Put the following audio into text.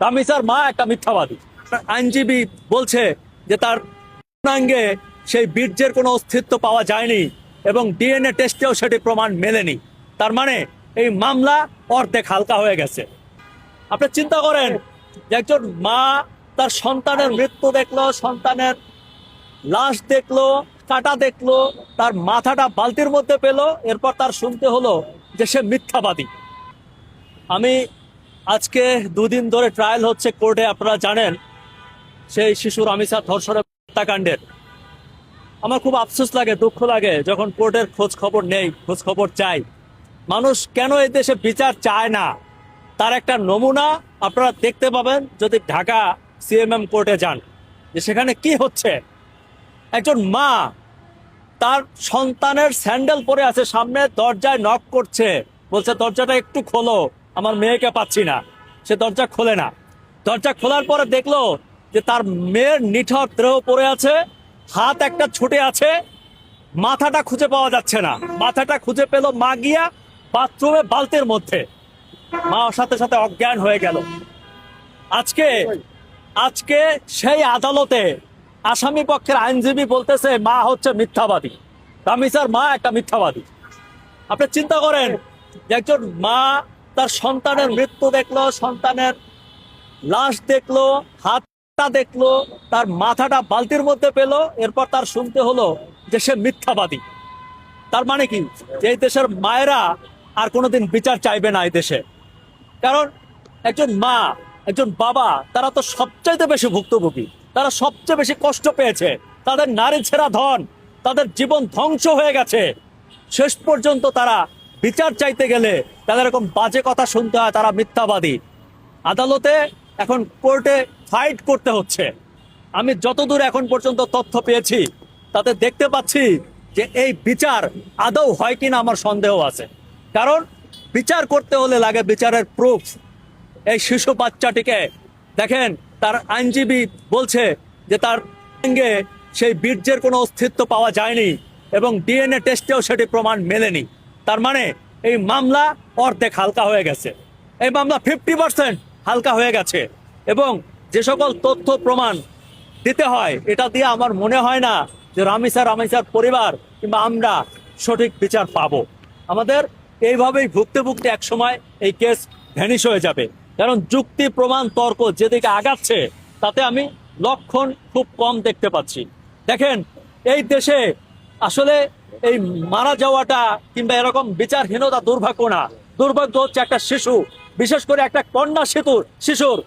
রামিসার মা একটা মিথ্যাবাদী। আইনজীবী বলছে যে তার পূর্ণাঙ্গে সেই বীর্যের কোনো অস্তিত্ব পাওয়া যায়নি এবং ডিএনএ টেস্টেও সেটি প্রমাণ মেলেনি। তার মানে এই মামলা অর্ধেক হালকা হয়ে গেছে। আপনি চিন্তা করেন যে একজন মা তার সন্তানের মৃত্যু দেখলো, সন্তানের লাশ দেখলো, কাটা দেখলো, তার মাথাটা বালতির মধ্যে পেলো, এরপর তার শুনতে হলো যে সে মিথ্যাবাদী। আমি আজকে দুদিন ধরে ট্রায়াল হচ্ছে কোর্টে, আপনারা জানেন সেই শিশু রামিসা ধর্ষণের হত্যাকাণ্ডের। আমার খুব আফসোস লাগে, দুঃখ লাগে যখন কোর্টের খোঁজ খবর নেই, খোঁজ খবর চাই। মানুষ কেন এই দেশে বিচার চায় না তার একটা নমুনা আপনারা দেখতে পাবেন যদি ঢাকা সিএমএম কোর্টে যান, যে সেখানে কি হচ্ছে। একজন মা তার সন্তানের স্যান্ডেল পরে আছে, সামনে দরজায় নক করছে, বলছে দরজাটা একটু খোলো, আমার মেয়েকে পাচ্ছি না। সে দরজা খোলে না। দরজা খোলার পরে দেখলো যে তার মেয়ের নিথর দেহ পড়ে আছে, হাত একটা ছুটে আছে, মাথাটা খুঁজে পাওয়া যাচ্ছে না। মাথাটা খুঁজে পেল মা গিয়া বাথরুমে বালতির মধ্যে। মা সাথে সাথে অজ্ঞান হয়ে গেল। আজকে আজকে সেই আদালতে আসামি পক্ষের আইনজীবী বলতেছে মা হচ্ছে মিথ্যাবাদী, রামিসার মা একটা মিথ্যাবাদী। আপনি চিন্তা করেন যে একজন মা তার সন্তানের মৃত্যু দেখলো, সন্তানের লাশ দেখলো, হাতটা দেখলো, তার মাথাটা বালতির মধ্যে পেলো, এরপর তার শুনতে হলো যে সে মিথ্যাবাদী। তার মানে কি, যে এই দেশের মায়েরা আর কোনোদিন বিচার চাইবে না এই দেশে। কারণ একজন মা, একজন বাবা, তারা তো সবচাইতে বেশি ভুক্তভোগী, তারা সবচেয়ে বেশি কষ্ট পেয়েছে, তাদের নারী ছেঁড়া ধন, তাদের জীবন ধ্বংস হয়ে গেছে। শেষ পর্যন্ত তারা বিচার চাইতে গেলে তাদের এরকম বাজে কথা শুনতে হয়, তারা মিথ্যাবাদী। আদালতে এখন কোর্টে ফাইট করতে হচ্ছে। আমি যতদূর এখন পর্যন্ত তথ্য পেয়েছি তাতে দেখতে পাচ্ছি যে এই বিচার আদৌ হয় কিনা আমার সন্দেহ আছে। কারণ বিচার করতে হলে লাগে বিচারের প্রুফ। এই শিশু বাচ্চাটিকে দেখেন, তার আইনজীবী বলছে যে তার সঙ্গে সেই বীর্যের কোনো অস্তিত্ব পাওয়া যায়নি এবং ডিএনএ টেস্টেও সেটি প্রমাণ মেলেনি। তার মানে এই মামলা অর্ধেক হালকা হয়ে গেছে। এই মামলা 50% হালকা হয়ে গেছে। এবং যে সকল তথ্য প্রমাণ দিতে হয়, এটা দিয়ে আমার মনে হয় না যে রামিসার পরিবার কিংবা আমরা সঠিক বিচার পাবো। আমাদের এইভাবেই ভুগতে ভুগতে একসময় এই কেস ভ্যানিশ হয়ে যাবে। কারণ যুক্তি প্রমাণ তর্ক যেদিকে আগাচ্ছে তাতে আমি লক্ষণ খুব কম দেখতে পাচ্ছি। দেখেন, এই দেশে আসলে এই মারা যাওয়াটা কিংবা এরকম বিচারহীনতা দুর্ভাগ্য না, দুর্ভাগ্য হচ্ছে একটা শিশু, বিশেষ করে একটা কন্যা শিশুর